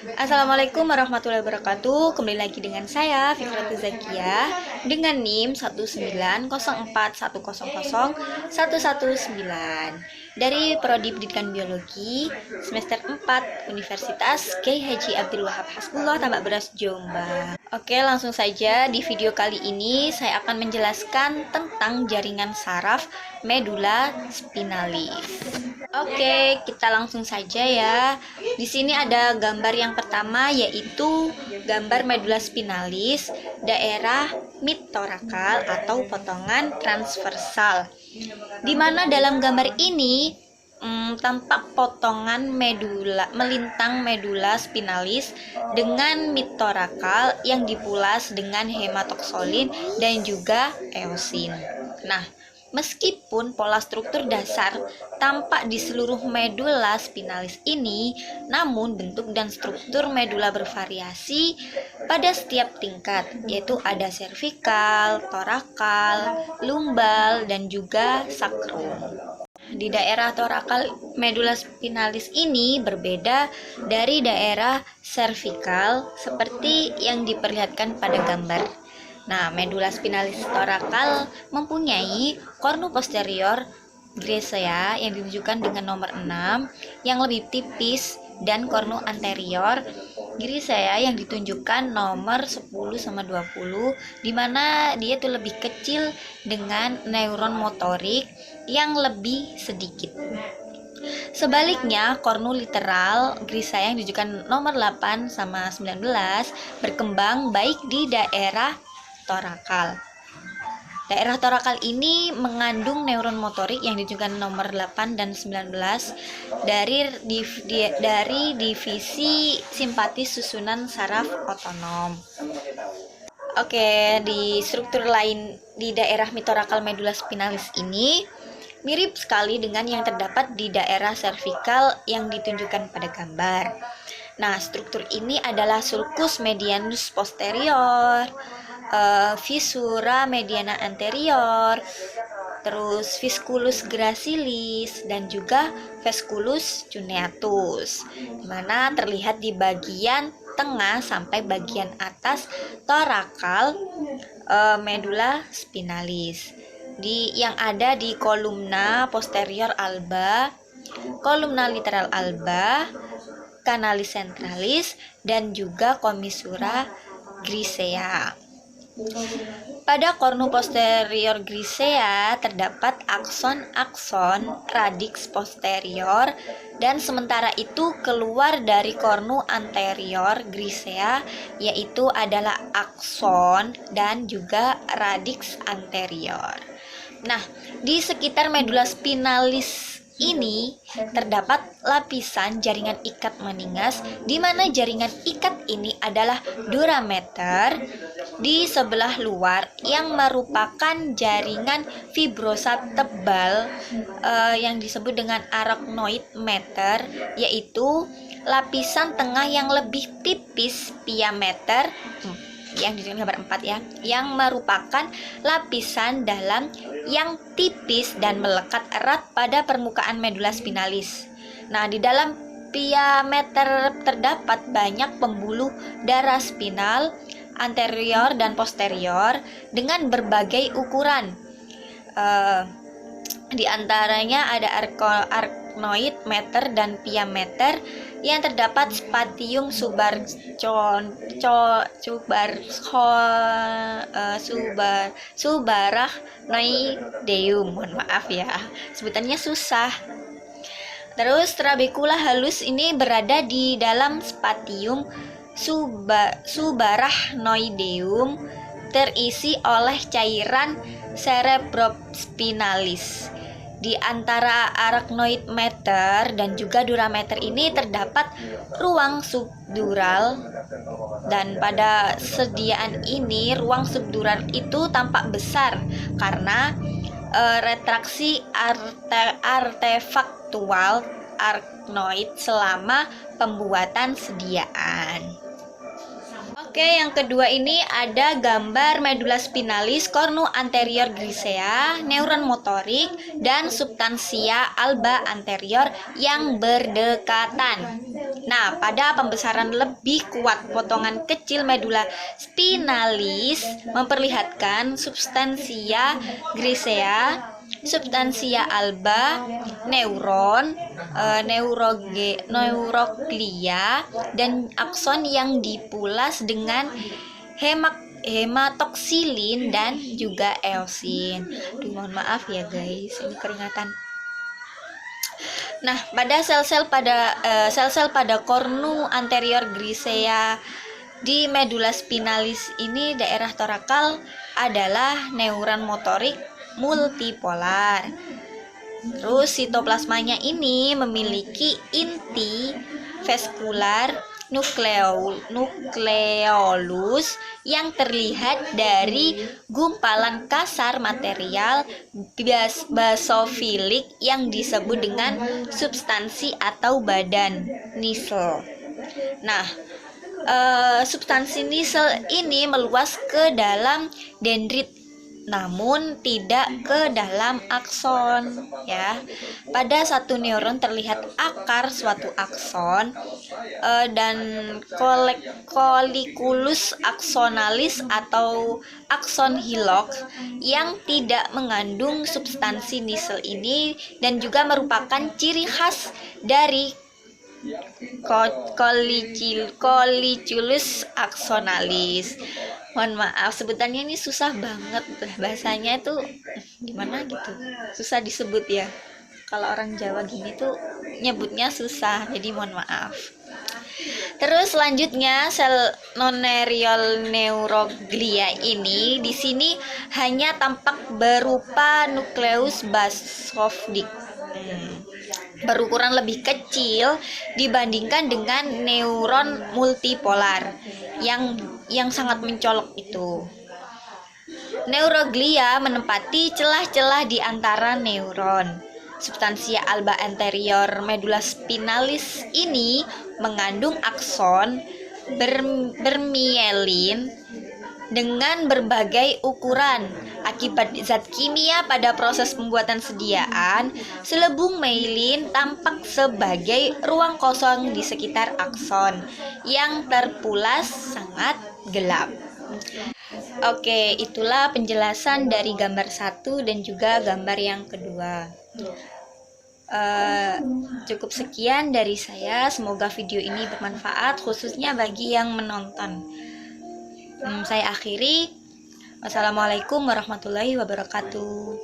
Assalamualaikum warahmatullahi wabarakatuh. Kembali lagi dengan saya Fikratul Zakia dengan NIM 19041001119 dari Prodi Pendidikan Biologi semester 4 Universitas Kyai Haji Abdul Wahab Hasbullah Tambak Beras Jombang. Oke, langsung saja di video kali ini saya akan menjelaskan tentang jaringan saraf medula spinalis. Oke, kita langsung saja ya. Di sini ada gambar yang pertama yaitu gambar medula spinalis daerah midtorakal atau potongan transversal. Di mana dalam gambar ini tampak potongan medula melintang medula spinalis dengan midtorakal yang dipulas dengan hematoxylin dan juga eosin. Nah, meskipun pola struktur dasar tampak di seluruh medula spinalis ini, namun bentuk dan struktur medula bervariasi pada setiap tingkat, yaitu ada servikal, torakal, lumbal, dan juga sakrum. Di daerah torakal medula spinalis ini berbeda dari daerah servikal seperti yang diperlihatkan pada gambar. Nah, medula spinalis torakal mempunyai kornu posterior grisea yang ditunjukkan dengan nomor 6 yang lebih tipis dan kornu anterior grisea yang ditunjukkan nomor 10/20 di mana dia itu lebih kecil dengan neuron motorik yang lebih sedikit. Sebaliknya, kornu literal grisea yang ditunjukkan nomor 8/19 berkembang baik di daerah torakal. Daerah torakal ini mengandung neuron motorik yang ditunjukkan nomor 8 dan 19 dari divisi simpatis susunan saraf otonom. Oke, di struktur lain di daerah midtorakal medula spinalis ini mirip sekali dengan yang terdapat di daerah servikal yang ditunjukkan pada gambar. Nah, struktur ini adalah sulcus medianus posterior, viscera mediana anterior, terus visculus gracilis, dan juga vesculus cuneatus, dimana terlihat di bagian tengah sampai bagian atas torakal medula spinalis, yang ada di kolumna posterior alba, kolumna lateral alba, canalis centralis, dan juga commissura grisea. Pada kornu posterior grisea terdapat akson-akson radix posterior, dan sementara itu keluar dari kornu anterior grisea yaitu adalah akson dan juga radix anterior. Nah, di sekitar medula spinalis ini terdapat lapisan jaringan ikat meningas, di mana jaringan ikat ini adalah durameter di sebelah luar yang merupakan jaringan fibrosa tebal yang disebut dengan arachnoid meter, yaitu lapisan tengah yang lebih tipis pia meter yang di gambar 4 ya, yang merupakan lapisan dalam yang tipis dan melekat erat pada permukaan medula spinalis. Nah, di dalam pia meter terdapat banyak pembuluh darah spinal anterior dan posterior dengan berbagai ukuran. Di antaranya ada arachnoid meter dan pia meter yang terdapat spatium subarachnoideum. Mohon maaf ya, sebutannya susah. Terus trabecula halus ini berada di dalam spatium subarachnoideum, terisi oleh cairan cerebrospinalis. Di antara arachnoid meter dan juga durameter ini terdapat ruang subdural, dan pada sediaan ini ruang subdural itu tampak besar karena retraksi artefaktual arachnoid selama pembuatan sediaan. Oke, yang kedua ini ada gambar medula spinalis, kornu anterior grisea, neuron motorik, dan substansia alba anterior yang berdekatan. Nah, pada pembesaran lebih kuat, potongan kecil medula spinalis memperlihatkan substansia grisea, substansia alba, neuron, neuroglia, dan akson yang dipulas dengan hematoksilin dan juga eosin. Mohon maaf ya guys, ini keringatan. Nah, pada sel-sel pada kornu anterior grisea di medula spinalis ini, daerah torakal adalah neuron motorik multipolar. Terus sitoplasmanya ini memiliki inti vaskular nukleolus yang terlihat dari gumpalan kasar material basofilik yang disebut dengan substansi atau badan nisel. Nah, substansi nisel ini meluas ke dalam dendrit namun tidak ke dalam akson ya. Pada satu neuron terlihat akar suatu akson dan kolikulus aksonalis atau akson hilok yang tidak mengandung substansi nisel ini, dan juga merupakan ciri khas dari koliculus aksonalis. Mohon maaf, sebutannya ini susah banget, bahasanya itu gimana gitu, susah disebut ya. Kalau orang Jawa gini tuh nyebutnya susah, jadi mohon maaf. Terus selanjutnya sel noneriol neuroglia ini di sini hanya tampak berupa nukleus basofdik. Berukuran lebih kecil dibandingkan dengan neuron multipolar yang sangat mencolok itu. Neuroglia menempati celah-celah di antara neuron. Substansia alba anterior medula spinalis ini mengandung akson bermielin dengan berbagai ukuran. Akibat zat kimia pada proses pembuatan sediaan, selebung myelin tampak sebagai ruang kosong di sekitar akson yang terpulas sangat gelap. Oke, itulah penjelasan dari gambar 1 dan juga gambar yang kedua. Cukup sekian dari saya. Semoga video ini bermanfaat khususnya bagi yang menonton. Saya akhiri. Wassalamualaikum warahmatullahi wabarakatuh.